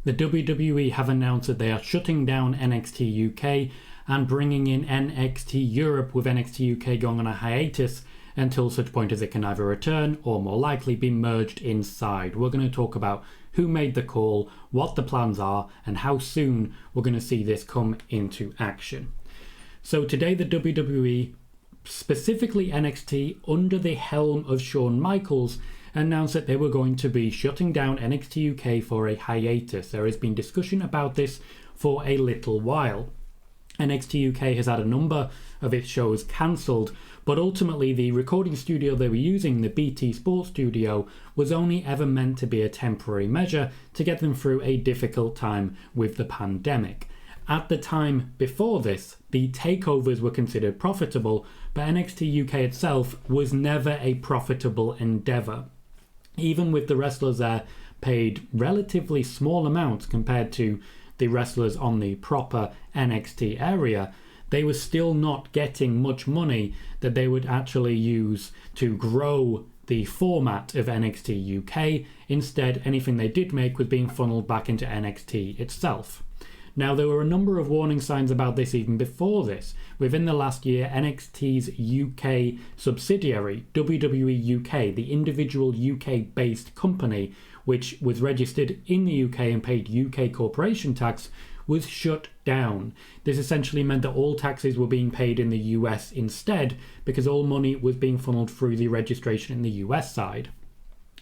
The WWE have announced that they are shutting down NXT UK and bringing in NXT Europe, with NXT UK going on a hiatus until such point as it can either return or more likely be merged inside. We're going to talk about who made the call, what the plans are, and how soon we're going to see this come into action. So today the WWE, specifically NXT, under the helm of Shawn Michaels, announced that they were going to be shutting down NXT UK for a hiatus. There has been discussion about this for a little while. NXT UK has had a number of its shows cancelled, but ultimately the recording studio they were using, the BT Sports Studio, was only ever meant to be a temporary measure to get them through a difficult time with the pandemic. At the time before this, the takeovers were considered profitable, but NXT UK itself was never a profitable endeavour. Even with the wrestlers there paid relatively small amounts compared to the wrestlers on the proper NXT area, they were still not getting much money that they would actually use to grow the format of NXT UK. Instead, anything they did make was being funneled back into NXT itself. Now, there were a number of warning signs about this even before this. Within the last year, NXT's UK subsidiary, WWE UK, the individual UK-based company, which was registered in the UK and paid UK corporation tax, was shut down. This essentially meant that all taxes were being paid in the US instead, because all money was being funneled through the registration in the US side.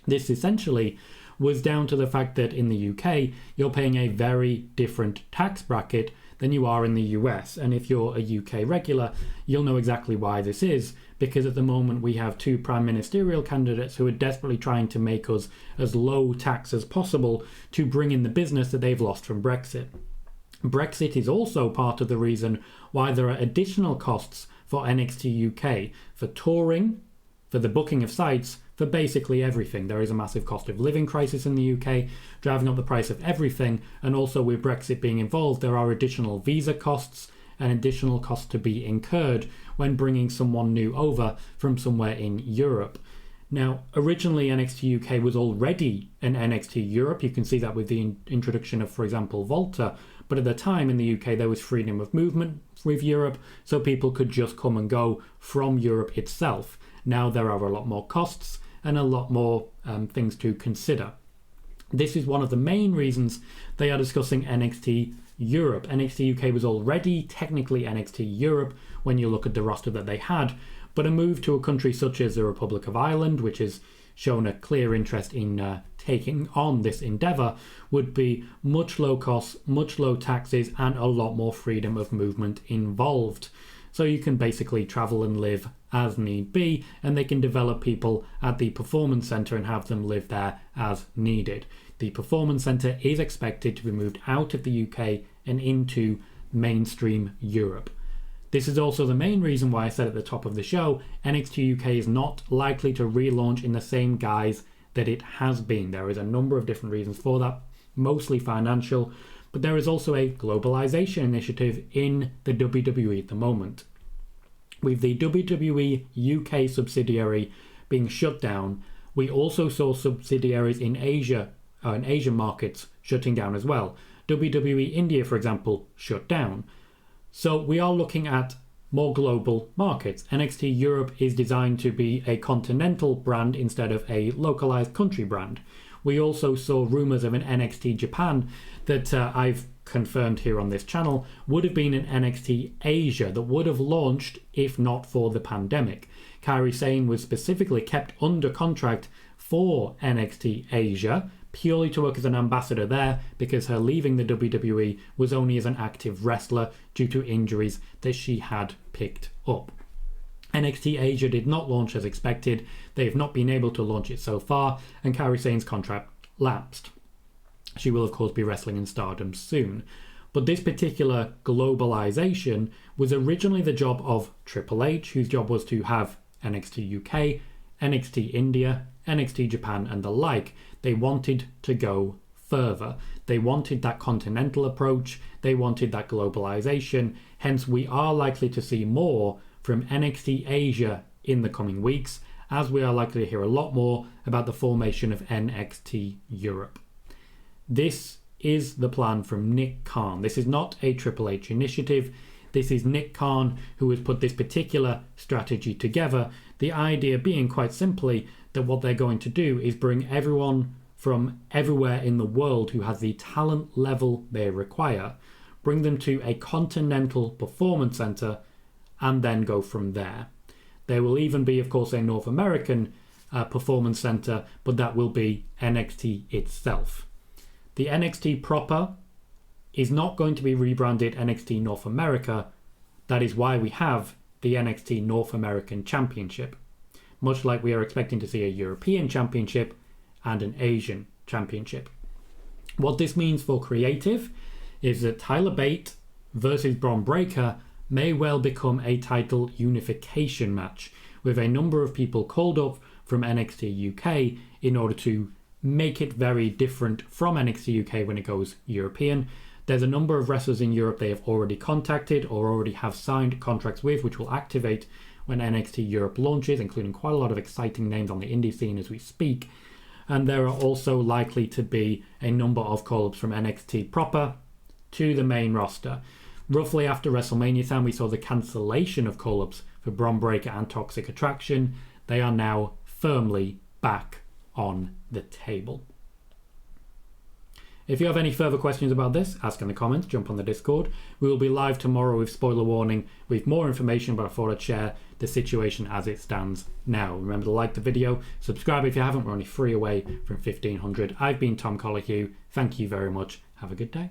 This essentially was down to the fact that in the UK, you're paying a very different tax bracket than you are in the US. And if you're a UK regular, you'll know exactly why this is, because at the moment we have two prime ministerial candidates who are desperately trying to make us as low tax as possible to bring in the business that they've lost from Brexit. Brexit is also part of the reason why there are additional costs for NXT UK, for touring, for the booking of sites, for basically everything. There is a massive cost of living crisis in the UK, driving up the price of everything, and also with Brexit being involved, there are additional visa costs and additional costs to be incurred when bringing someone new over from somewhere in Europe. Now, originally NXT UK was already an NXT Europe. You can see that with the introduction of, for example, Volta. But at the time in the UK, there was freedom of movement with Europe, so people could just come and go from Europe itself. Now there are a lot more costs and a lot more things to consider. This is one of the main reasons they are discussing NXT Europe. NXT UK was already technically NXT Europe when you look at the roster that they had, but a move to a country such as the Republic of Ireland, which has shown a clear interest in taking on this endeavour, would be much low costs, much low taxes, and a lot more freedom of movement involved. So you can basically travel and live as need be, and they can develop people at the Performance Centre and have them live there as needed. The Performance Centre is expected to be moved out of the UK and into mainstream Europe. This is also the main reason why I said at the top of the show, NXT UK is not likely to relaunch in the same guise that it has been. There is a number of different reasons for that, mostly financial, but there is also a globalisation initiative in the WWE at the moment. With the WWE UK subsidiary being shut down, we also saw subsidiaries in Asia and Asian markets shutting down as well. WWE India, for example, shut down. So we are looking at more global markets. NXT Europe is designed to be a continental brand instead of a localised country brand. We also saw rumours of an NXT Japan that I've confirmed here on this channel would have been an NXT Asia that would have launched if not for the pandemic. Kairi Sane was specifically kept under contract for NXT Asia purely to work as an ambassador there, because her leaving the WWE was only as an active wrestler due to injuries that she had picked up. NXT Asia did not launch as expected. They have not been able to launch it so far, and Kairi Sane's contract lapsed. She will of course be wrestling in Stardom soon. But this particular globalisation was originally the job of Triple H, whose job was to have NXT UK, NXT India, NXT Japan and the like. They wanted to go further. They wanted that continental approach. They wanted that globalisation. Hence, we are likely to see more from NXT Asia in the coming weeks, as we are likely to hear a lot more about the formation of NXT Europe. This is the plan from Nick Khan. This is not a Triple H initiative. This is Nick Khan who has put this particular strategy together. The idea being quite simply that what they're going to do is bring everyone from everywhere in the world who has the talent level they require, bring them to a continental performance center, and then go from there. There will even be, of course, a North American performance center, but that will be NXT itself. The NXT proper is not going to be rebranded NXT North America. That is why we have the NXT North American Championship, much like we are expecting to see a European Championship and an Asian Championship. What this means for creative is that Tyler Bate versus Bron Breakker may well become a title unification match, with a number of people called up from NXT UK in order to make it very different from NXT UK when it goes European. There's a number of wrestlers in Europe they have already contacted or already have signed contracts with, which will activate when NXT Europe launches, including quite a lot of exciting names on the indie scene as we speak. And there are also likely to be a number of call-ups from NXT proper to the main roster. Roughly after WrestleMania time, we saw the cancellation of call-ups for Bron Breakker and Toxic Attraction. They are now firmly back on the table. If you have any further questions about this, ask in the comments, jump on the Discord. We will be live tomorrow with spoiler warning with more information, but I thought I'd share the situation as it stands now. Remember to like the video, subscribe if you haven't, we're only 3 away from 1500. I've been Tom Colohue, thank you very much, have a good day.